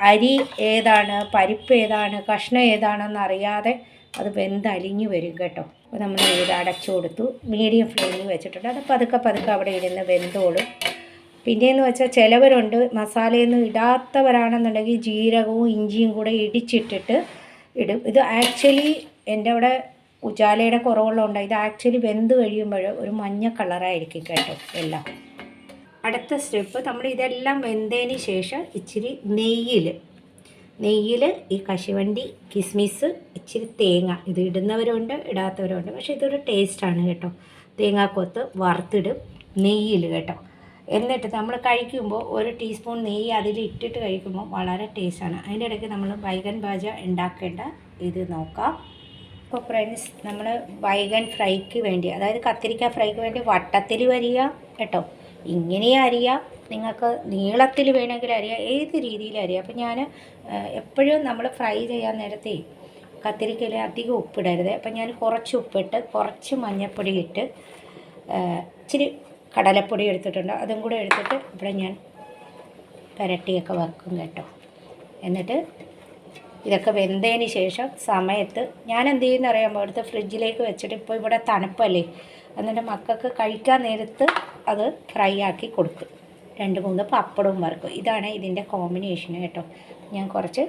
അരി ഏതാണ്, പരിപ്പ് ഏതാണ്, കഷ്ണം ഏതാണെന്ന് അറിയാതെ അത് വെന്ത് അലിഞ്ഞു വരും കേട്ടോ. അപ്പോൾ നമ്മൾ ഇത് അടച്ചു കൊടുത്തു. മീഡിയം ഫ്ലെയിമിൽ വെച്ചിട്ടുണ്ട്. അത് പതുക്കെ പതുക്കെ അവിടെ ഇരുന്ന് വെന്തോളും. പിന്നെയെന്ന് വെച്ചാൽ ചിലവരുണ്ട് മസാലയൊന്നും ഇടാത്തവരാണെന്നുണ്ടെങ്കിൽ ജീരകവും ഇഞ്ചിയും കൂടെ ഇടിച്ചിട്ടിട്ട് ഇടും. ഇത് ആക്ച്വലി എൻ്റെ അവിടെ ഉജാലയുടെ കുറവുള്ളതുകൊണ്ട് ഇത് ആക്ച്വലി വെന്ത് കഴിയുമ്പോൾ ഒരു മഞ്ഞ കളറായിരിക്കും കേട്ടോ എല്ലാം. അടുത്ത സ്റ്റെപ്പ്, നമ്മൾ ഇതെല്ലാം വെന്തതിന് ശേഷം ഇച്ചിരി നെയ്യിൽ ഈ കശുവണ്ടി, കിസ്മിസ്, ഇച്ചിരി തേങ്ങ, ഇത് ഇടുന്നവരുണ്ട് ഇടാത്തവരുണ്ട്, പക്ഷേ ഇതൊരു ടേസ്റ്റാണ് കേട്ടോ. തേങ്ങാക്കൊത്ത് വറുത്തിടും നെയ്യിൽ കേട്ടോ. എന്നിട്ട് നമ്മൾ കഴിക്കുമ്പോൾ 1 ടീസ്പൂൺ നെയ്യ് അതിൽ ഇട്ടിട്ട് കഴിക്കുമ്പോൾ വളരെ ടേസ്റ്റാണ്. അതിൻ്റെ ഇടയ്ക്ക് നമ്മൾ ബൈഗൻ ഭാജ ഉണ്ടാക്കേണ്ട ഇത് നോക്കാം. അപ്പോൾ ഫ്രണ്ട്സ്, നമ്മൾ ബൈഗൻ ഫ്രൈക്ക് വേണ്ടി, അതായത് കത്തിരിക്ക ഫ്രൈക്ക് വേണ്ടി വട്ടത്തിൽ അരിയാം കേട്ടോ. ഇങ്ങനെ അരിയാം, നിങ്ങൾക്ക് നീളത്തിൽ വേണമെങ്കിൽ അരിയാം, ഏത് രീതിയിൽ അരിയാം. അപ്പോൾ ഞാൻ എപ്പോഴും നമ്മൾ ഫ്രൈ ചെയ്യാൻ നേരത്തെ കത്തിരിക്കയിൽ അധികം ഉപ്പിടരുത്. അപ്പം ഞാൻ കുറച്ച് ഉപ്പിട്ട് കുറച്ച് മഞ്ഞൾപ്പൊടി ഇട്ട് ഇച്ചിരി കടലപ്പൊടി എടുത്തിട്ടുണ്ട്, അതും കൂടെ എടുത്തിട്ട് ഇവിടെ ഞാൻ പുരട്ടിയൊക്കെ വെക്കും കേട്ടോ. എന്നിട്ട് ഇതൊക്കെ വെന്തതിന് ശേഷം സമയത്ത് ഞാൻ എന്ത് ചെയ്യുന്ന അറിയാമോ, എടുത്ത് ഫ്രിഡ്ജിലേക്ക് വെച്ചിട്ട്, ഇപ്പോൾ ഇവിടെ തണുപ്പല്ലേ, എന്നിട്ട് മക്കൾക്ക് കഴിക്കാൻ നേരത്ത് അത് ഫ്രൈ ആക്കി കൊടുക്കും. 2-3 പപ്പടവും വറുക്കും. ഇതാണ് ഇതിൻ്റെ കോമ്പിനേഷൻ കേട്ടോ. ഞാൻ കുറച്ച്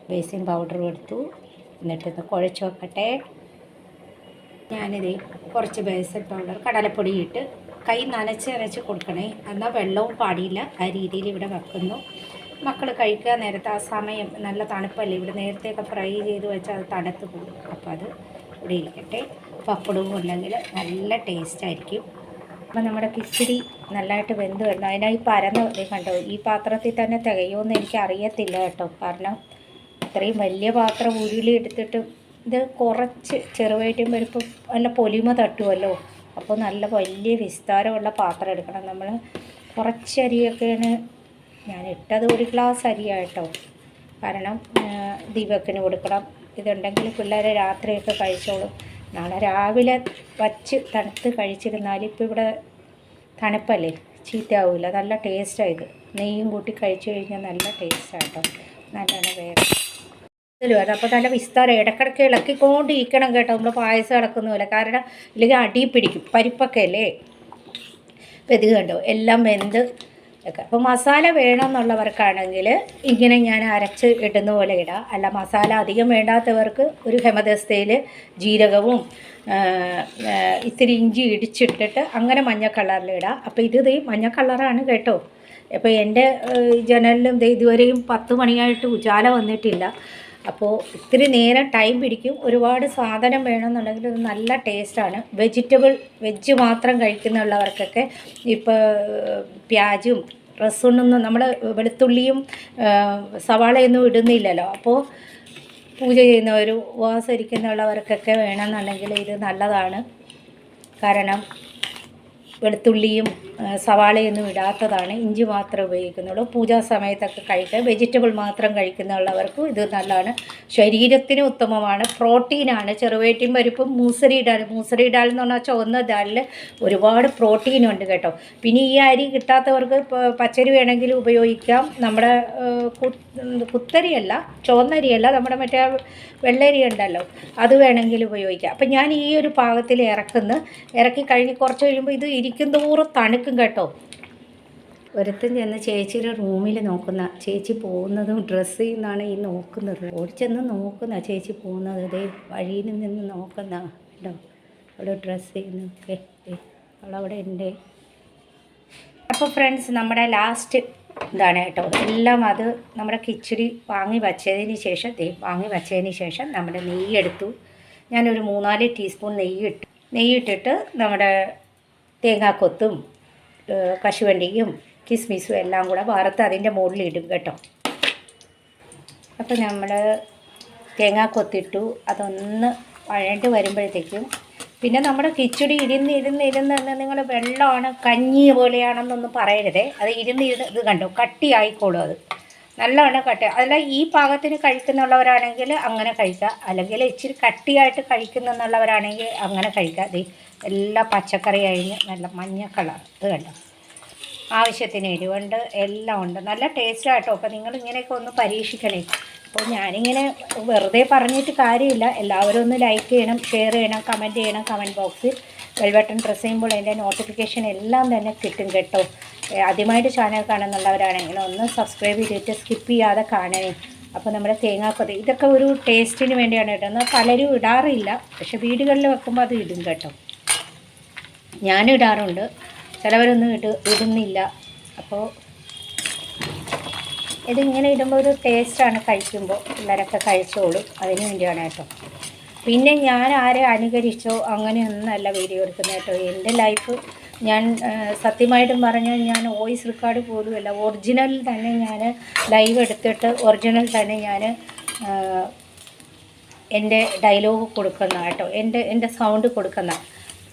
ബേസിൻ പൗഡറും എടുത്തു. എന്നിട്ടൊന്ന് കുഴച്ച് വെക്കട്ടെ. ഞാനിത് കുറച്ച് ബേസിൻ പൗഡർ, കടലപ്പൊടി ഇട്ട് കൈ നനച്ച് കൊടുക്കണേ, എന്നാൽ വെള്ളവും പാടില്ല. ആ രീതിയിൽ ഇവിടെ വെക്കുന്നു. മക്കൾ കഴിക്കാൻ നേരത്തെ ആ സമയം നല്ല തണുപ്പല്ലേ, ഇവിടെ നേരത്തെയൊക്കെ ഫ്രൈ ചെയ്ത് വെച്ചാൽ അത് തണുത്ത് പോകും. അപ്പോൾ അത് ഇവിടെ ഇരിക്കട്ടെ. പപ്പടവും ഉണ്ടെങ്കിൽ നല്ല ടേസ്റ്റായിരിക്കും. അപ്പോൾ നമ്മുടെ കിച്ചടി നല്ലതായിട്ട് വെന്ത് വരുന്നു. അതിനായി പരന്ന് കണ്ടോ, ഈ പാത്രത്തിൽ തന്നെ തികയുമെന്ന് എനിക്ക് അറിയത്തില്ല കേട്ടോ. കാരണം ഇത്രയും വലിയ പാത്രം ഉരുളി എടുത്തിട്ട് ഇത് കുറച്ച് ചെറുവയറ്റും പരിപ്പും നല്ല പൊലിമ തട്ടുമല്ലോ. അപ്പോൾ നല്ല വലിയ വിസ്താരമുള്ള പാത്രം എടുക്കണം. നമ്മൾ കുറച്ച് അരിയൊക്കെയാണ് ഞാൻ ഇട്ടത്, 1 ഗ്ലാസ് അരിയാണ് കേട്ടോ. കാരണം ദീപക്കിന് കൊടുക്കണം. ഇതുണ്ടെങ്കിൽ പിള്ളേരെ രാത്രിയൊക്കെ കഴിച്ചോളും. നാളെ രാവിലെ വച്ച് തണുത്ത് കഴിച്ചിരുന്നാൽ, ഇപ്പോൾ ഇവിടെ തണുപ്പല്ലേ, ചീത്തയാവില്ല. നല്ല ടേസ്റ്റാണ് ഇത്. നെയ്യും കൂട്ടി കഴിച്ചു കഴിഞ്ഞാൽ നല്ല ടേസ്റ്റാണ് കേട്ടോ. നല്ലോണം വേറെ വേണം. അപ്പോൾ നല്ല വിസ്താരം ഇടയ്ക്കിടയ്ക്ക് ഇളക്കിക്കൊണ്ടിരിക്കണം കേട്ടോ, നമ്മൾ പായസം ഇളക്കുന്ന പോലെ. കാരണം ഇല്ലെങ്കിൽ അടി പിടിക്കും, പരിപ്പൊക്കെ അല്ലേ. അപ്പോൾ ഇത് കണ്ടോ എല്ലാം വെന്ത് ഒക്കെ. അപ്പോൾ മസാല വേണമെന്നുള്ളവർക്കാണെങ്കിൽ ഇങ്ങനെ ഞാൻ അരച്ച് ഇടുന്ന പോലെ ഇടാം. അല്ല മസാല അധികം വേണ്ടാത്തവർക്ക് ഒരു ഹെമദസ്തയിൽ ജീരകവും ഇത്തിരി ഇഞ്ചി ഇടിച്ചിട്ടിട്ട് അങ്ങനെ മഞ്ഞ കളറിലിടാം. അപ്പോൾ ഇത് മഞ്ഞ കളറാണ് കേട്ടോ. അപ്പോൾ എൻ്റെ ജനലിലും ഇതുവരെയും 10 മണിയായിട്ട് ഉജാല വന്നിട്ടില്ല. അപ്പോൾ ഇത്തിരി നേരം ടൈം പിടിക്കും. ഒരുപാട് സാധനം വേണമെന്നുണ്ടെങ്കിൽ ഇത് നല്ല ടേസ്റ്റാണ്. വെജ് മാത്രം കഴിക്കുന്നുള്ളവർക്കൊക്കെ ഇപ്പോൾ പ്യാജും റസൂണൊന്നും നമ്മൾ വെളുത്തുള്ളിയും സവാളയൊന്നും ഇടുന്നില്ലല്ലോ. അപ്പോൾ പൂജ ചെയ്യുന്നവരും ഉപവാസം ഇരിക്കുന്നുള്ളവർക്കൊക്കെ വേണമെന്നുണ്ടെങ്കിൽ ഇത് നല്ലതാണ്. കാരണം വെളുത്തുള്ളിയും സവാളയൊന്നും ഇടാത്തതാണ്, ഇഞ്ചി മാത്രമേ ഉപയോഗിക്കുന്നുള്ളൂ. പൂജാ സമയത്തൊക്കെ കഴിക്കാൻ വെജിറ്റബിൾ മാത്രം കഴിക്കുന്നുള്ളവർക്കും ഇത് നല്ലതാണ്. ശരീരത്തിന് ഉത്തമമാണ്, പ്രോട്ടീനാണ്. ചെറുവയറ്റും പരിപ്പും മൂസരി ഡാൽ എന്ന് പറഞ്ഞാൽ ചുവന്ന ദാലിൽ ഒരുപാട് പ്രോട്ടീനുണ്ട് കേട്ടോ. പിന്നെ ഈ അരി കിട്ടാത്തവർക്ക് പച്ചരി വേണമെങ്കിൽ ഉപയോഗിക്കാം. നമ്മുടെ കുത്തരിയല്ല, ചുവന്നരിയല്ല, നമ്മുടെ മറ്റേ വെള്ളരി ഉണ്ടല്ലോ, അത് വേണമെങ്കിൽ ഉപയോഗിക്കാം. അപ്പം ഞാൻ ഈ ഒരു പാകത്തിൽ ഇറക്കി കഴിഞ്ഞ് കുറച്ച് കഴിയുമ്പോൾ ഇത് ഇരിക്കും തോറും തണുക്കും കേട്ടോ. ഒരുത്തൻ ചെന്ന് ചേച്ചിയുടെ റൂമിൽ നോക്കുന്ന, ചേച്ചി പോകുന്നതും ഡ്രസ്സ് ചെയ്യുന്നതാണ് ഈ നോക്കുന്നത്. ഓടിച്ചെന്ന് നോക്കുന്ന ചേച്ചി പോകുന്നത്, ഇതേ വഴിയിൽ നിന്ന് നോക്കുന്ന കേട്ടോ. അവിടെ ഡ്രസ്സ് ചെയ്യുന്നൊക്കെ അവളവിടെ ഉണ്ട്. അപ്പോൾ ഫ്രണ്ട്സ്, നമ്മുടെ ലാസ്റ്റ് ഇതാണ് കേട്ടോ. എല്ലാം അത് നമ്മുടെ കിച്ചടി വാങ്ങി വച്ചതിന് ശേഷം നമ്മുടെ നെയ്യെടുത്തു. ഞാനൊരു 3-4 ടീസ്പൂൺ നെയ്യിട്ടിട്ട് നമ്മുടെ തേങ്ങാക്കൊത്തും കശുവണ്ടിയും കിസ്മിസും എല്ലാം കൂടെ വറുത്ത് അതിൻ്റെ മുകളിൽ ഇടും കേട്ടോ. അപ്പോൾ നമ്മൾ തേങ്ങാക്കൊത്തിട്ടു. അതൊന്ന് വഴണ്ട് വരുമ്പോഴത്തേക്കും പിന്നെ നമ്മുടെ കിച്ചടി ഇരുന്ന് നിങ്ങൾ വെള്ളമാണ് കഞ്ഞി പോലെയാണെന്നൊന്നും പറയരുതേ. അത് ഇത് കണ്ടോ, കട്ടിയായിക്കോളും. അത് നല്ലവണ്ണം കട്ടി. അതല്ല, ഈ പാകത്തിന് കഴിക്കുന്നുള്ളവരാണെങ്കിൽ അങ്ങനെ കഴിക്കുക, അല്ലെങ്കിൽ ഇച്ചിരി കട്ടിയായിട്ട് കഴിക്കുന്നുള്ളവരാണെങ്കിൽ അങ്ങനെ കഴിക്കുക. അത് എല്ലാ പച്ചക്കറി കഴിഞ്ഞ് നല്ല മഞ്ഞ കളർ ഇത് കണ്ടോ. ആവശ്യത്തിന് എരിവുണ്ട്, എല്ലാം ഉണ്ട്, നല്ല ടേസ്റ്റായിട്ടോ. അപ്പോൾ നിങ്ങൾ ഇങ്ങനെയൊക്കെ ഒന്ന് പരീക്ഷിക്കണേ. അപ്പോൾ ഞാനിങ്ങനെ വെറുതെ പറഞ്ഞിട്ട് കാര്യമില്ല. എല്ലാവരും ഒന്ന് ലൈക്ക് ചെയ്യണം, ഷെയർ ചെയ്യണം, കമൻറ്റ് ചെയ്യണം. കമൻറ്റ് ബോക്സിൽ ബെൽ ബട്ടൺ പ്രസ് ചെയ്യുമ്പോൾ എൻ്റെ നോട്ടിഫിക്കേഷൻ എല്ലാം തന്നെ കിട്ടും കേട്ടോ. ആദ്യമായിട്ട് ചാനൽ കാണുന്നുള്ളവരാണെങ്കിൽ ഒന്ന് സബ്സ്ക്രൈബ് ചെയ്തിട്ട് സ്കിപ്പ് ചെയ്യാതെ കാണണേ. അപ്പോൾ നമ്മുടെ തേങ്ങാക്കൊതി ഇതൊക്കെ ഒരു ടേസ്റ്റിന് വേണ്ടിയാണ് ഇടുന്നത്. പലരും ഇടാറില്ല, പക്ഷെ വീടുകളിൽ വെക്കുമ്പോൾ അത് ഇടും കേട്ടോ. ഞാനും ഇടാറുണ്ട്, ചിലവരൊന്നും ഇടുന്നില്ല. അപ്പോൾ ഇതിങ്ങനെ ഇടുമ്പോൾ ഒരു ടേസ്റ്റാണ്, കഴിക്കുമ്പോൾ പിള്ളേരൊക്കെ കഴിച്ചോളും. അതിന് വേണ്ടിയാണ് കേട്ടോ. പിന്നെ ഞാൻ ആരെ അനുകരിച്ചോ അങ്ങനെയൊന്നല്ല വീഡിയോ എടുക്കുന്നത് കേട്ടോ. എൻ്റെ ലൈഫ് ഞാൻ സത്യമായിട്ടും പറഞ്ഞാൽ ഞാൻ വോയിസ് റെക്കോർഡ് പോലുമല്ല, ഒറിജിനൽ തന്നെ ഞാൻ ലൈവ് എടുത്തിട്ട് ഒറിജിനൽ തന്നെ ഞാൻ എൻ്റെ ഡയലോഗ് കൊടുക്കുന്ന കേട്ടോ, എൻ്റെ സൗണ്ട് കൊടുക്കുന്ന.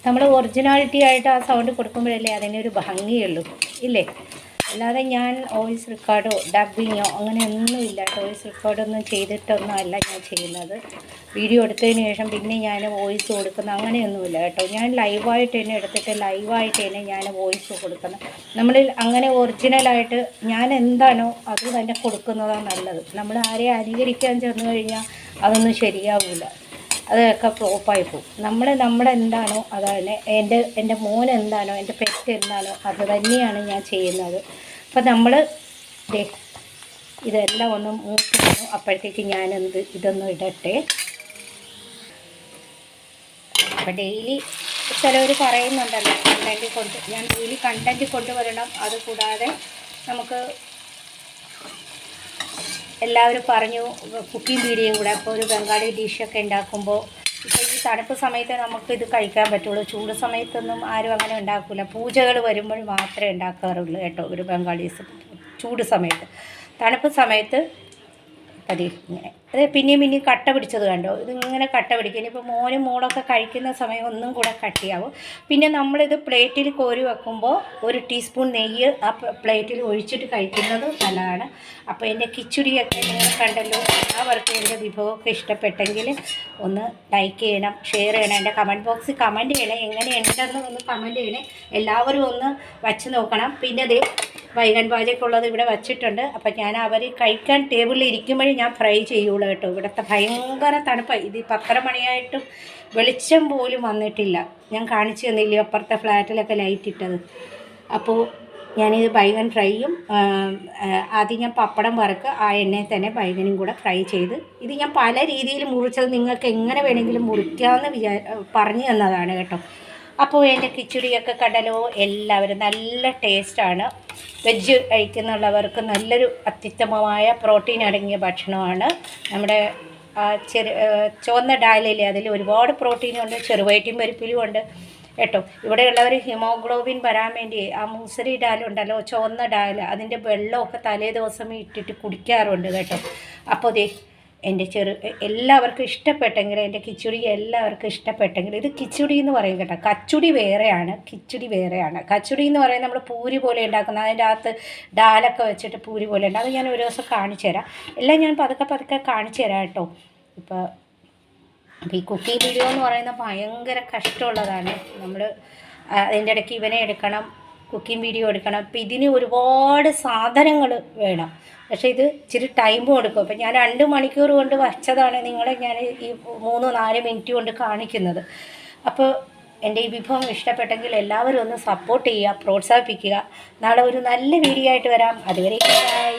നമ്മൾ ഒറിജിനാലിറ്റി ആയിട്ട് ആ സൗണ്ട് കൊടുക്കുമ്പോഴല്ലേ അതിനൊരു ഭംഗിയുള്ളൂ, ഇല്ലേ? അല്ലാതെ ഞാൻ വോയിസ് റെക്കോർഡോ ഡബ്ബിങ്ങോ അങ്ങനെയൊന്നും ഇല്ല. വോയിസ് റെക്കോർഡൊന്നും ചെയ്തിട്ടൊന്നും അല്ല ഞാൻ ചെയ്യുന്നത്. വീഡിയോ എടുത്തതിന് ശേഷം പിന്നെ ഞാൻ വോയിസ് കൊടുക്കുന്ന അങ്ങനെയൊന്നുമില്ല കേട്ടോ. ഞാൻ ലൈവായിട്ട് തന്നെ എടുത്തിട്ട് ലൈവായിട്ട് തന്നെ ഞാൻ വോയിസ് കൊടുക്കുന്നത്. നമ്മളിൽ അങ്ങനെ ഒറിജിനലായിട്ട് ഞാൻ എന്താണോ അത് തന്നെ കൊടുക്കുന്നതാണ് നല്ലത്. നമ്മൾ ആരെയും അനുകരിക്കാൻ ചെന്ന് കഴിഞ്ഞാൽ അതൊന്നും ശരിയാവില്ല, അതൊക്കെ ഫ്ലോപ്പായി പോകും. നമ്മുടെ എന്താണോ അതാണ്. എൻ്റെ മോൻ എന്താണോ, എൻ്റെ പെറ്റ് എന്താണോ അത് തന്നെയാണ് ഞാൻ ചെയ്യുന്നത്. അപ്പം നമ്മൾ ഇതെല്ലാം ഒന്ന് മൂക്കുന്നു. അപ്പോഴത്തേക്ക് ഇതൊന്നും ഇടട്ടെ. അപ്പം ഡെയിലി ചിലവർ പറയുന്നുണ്ടല്ലോ ഞാൻ ഡെയിലി കണ്ടൻറ്റ് കൊണ്ടുവരണം. അതുകൂടാതെ നമുക്ക് എല്ലാവരും പറഞ്ഞു കുക്കിംഗ് വീഡിയോയും കൂടെ. അപ്പോൾ ഒരു ബംഗാളി ഡിഷൊക്കെ ഉണ്ടാക്കുമ്പോൾ ഇപ്പോൾ ഈ തണുപ്പ് സമയത്ത് നമുക്കിത് കഴിക്കാൻ പറ്റുള്ളൂ. ചൂട് സമയത്തൊന്നും ആരും അങ്ങനെ ഉണ്ടാക്കില്ല. പൂജകൾ വരുമ്പോൾ മാത്രമേ ഉണ്ടാക്കാറുള്ളൂ കേട്ടോ ഒരു ബംഗാളീസ്. ചൂട് സമയത്ത്, തണുപ്പ് സമയത്ത് ഇങ്ങനെ അത് പിന്നെയും കട്ട പിടിച്ചത് കണ്ടോ. ഇതിങ്ങനെ കട്ട പിടിക്കും. ഇനിയിപ്പോൾ മോനും മോളൊക്കെ കഴിക്കുന്ന സമയം ഒന്നും കൂടെ കട്ടിയാവും. പിന്നെ നമ്മളിത് പ്ലേറ്റിൽ കോരി വെക്കുമ്പോൾ 1 ടീസ്പൂൺ നെയ്യ് ആ പ്ലേറ്റിൽ ഒഴിച്ചിട്ട് കഴിക്കുന്നത് നല്ലതാണ്. അപ്പോൾ എൻ്റെ കിച്ചടിയൊക്കെ നിങ്ങൾ കണ്ടല്ലോ. എല്ലാവർക്കും എൻ്റെ വിഭവമൊക്കെ ഇഷ്ടപ്പെട്ടെങ്കിൽ ഒന്ന് ലൈക്ക് ചെയ്യണം, ഷെയർ ചെയ്യണം. എൻ്റെ കമൻറ്റ് ബോക്സിൽ കമൻറ്റ് ചെയ്യണേ, എങ്ങനെയുണ്ടെന്ന് ഒന്ന് കമൻറ്റ് ചെയ്യണേ. എല്ലാവരും ഒന്ന് വച്ച് നോക്കണം. പിന്നെ അതേ വൈകൻ പാചകമുള്ളത് ഇവിടെ വച്ചിട്ടുണ്ട്. അപ്പം ഞാൻ അവർ കഴിക്കാൻ ടേബിളിൽ ഇരിക്കുമ്പോഴേ ഞാൻ ഫ്രൈ ചെയ്യുള്ളൂ കേട്ടോ. ഇവിടുത്തെ ഭയങ്കര തണുപ്പാണ്. ഇത് 10:30 മണിയായിട്ടും വെളിച്ചം പോലും വന്നിട്ടില്ല. ഞാൻ കാണിച്ചു തന്നില്ലേ അപ്പുറത്തെ ഫ്ലാറ്റിലൊക്കെ ലൈറ്റ് ഇട്ടത്. അപ്പോൾ ഞാനിത് ബൈഗൻ ഫ്രൈയും ആദ്യം ഞാൻ പപ്പടം വറുക്കുക, ആ എണ്ണയിൽ തന്നെ ബൈഗനും കൂടെ ഫ്രൈ ചെയ്ത്. ഇത് ഞാൻ പല രീതിയിൽ മുറിച്ചത് നിങ്ങൾക്ക് എങ്ങനെ വേണമെങ്കിലും മുറിക്കാമെന്ന് പറഞ്ഞു തന്നതാണ് കേട്ടോ. അപ്പോൾ എൻ്റെ കിച്ചടിയൊക്കെ കണ്ടല്ലോ. എല്ലാവരും നല്ല ടേസ്റ്റാണ്. വെജ് കഴിക്കുന്നുള്ളവർക്ക് നല്ലൊരു അത്യുത്തമമായ പ്രോട്ടീൻ അടങ്ങിയ ഭക്ഷണമാണ്. നമ്മുടെ ചുവന്ന ഡാലില്ലേ, അതിൽ ഒരുപാട് പ്രോട്ടീനുണ്ട്. ചെറുവയറ്റും പരിപ്പിലും ഉണ്ട് കേട്ടോ. ഇവിടെയുള്ളവർ ഹിമോഗ്ലോബിൻ വരാൻ വേണ്ടി ആ മൂസരി ഡാലുണ്ടല്ലോ, ചുവന്ന ഡാൽ, അതിൻ്റെ വെള്ളമൊക്കെ തലേ ദിവസം ഇട്ടിട്ട് കുടിക്കാറുണ്ട് കേട്ടോ. അപ്പോൾ എൻ്റെ എല്ലാവർക്കും ഇഷ്ടപ്പെട്ടെങ്കിൽ, എൻ്റെ കിച്ചടി എല്ലാവർക്കും ഇഷ്ടപ്പെട്ടെങ്കിൽ, ഇത് കിച്ചടി എന്ന് പറയും കേട്ടോ. കച്ചുടി വേറെയാണ്, കിച്ചടി വേറെയാണ്. കച്ചുടി എന്ന് പറയുന്നത് നമ്മൾ പൂരി പോലെ ഉണ്ടാക്കുന്നത്. അതിൻ്റെ അകത്ത് ഡാലൊക്കെ വെച്ചിട്ട് പൂരി പോലെ ഉണ്ട്. അത് ഞാൻ ഒരു ദിവസം കാണിച്ചു തരാം. എല്ലാം ഞാൻ പതുക്കെ കാണിച്ചു തരാം കേട്ടോ. അപ്പോൾ ഈ കുക്കിംഗ് വീഡിയോ എന്ന് പറയുന്നത് ഭയങ്കര കഷ്ടമുള്ളതാണ്. നമ്മൾ അതിൻ്റെ ഇടയ്ക്ക് ഇവനെ എടുക്കണം, കുക്കിംഗ് വീഡിയോ എടുക്കണം. അപ്പോൾ ഇതിന് ഒരുപാട് സാധനങ്ങൾ വേണം. പക്ഷേ ഇത് ഇച്ചിരി ടൈമും എടുക്കും. അപ്പോൾ ഞാൻ 2 മണിക്കൂർ കൊണ്ട് വച്ചതാണ് നിങ്ങളെ ഞാൻ ഈ 3-4 മിനിറ്റ് കൊണ്ട് കാണിക്കുന്നത്. അപ്പോൾ എൻ്റെ ഈ വിഭവം ഇഷ്ടപ്പെട്ടെങ്കിൽ എല്ലാവരും ഒന്ന് സപ്പോർട്ട് ചെയ്യുക, പ്രോത്സാഹിപ്പിക്കുക. നാളെ ഒരു നല്ല വീഡിയോ ആയിട്ട് വരാം. അതുവരെ ബൈ.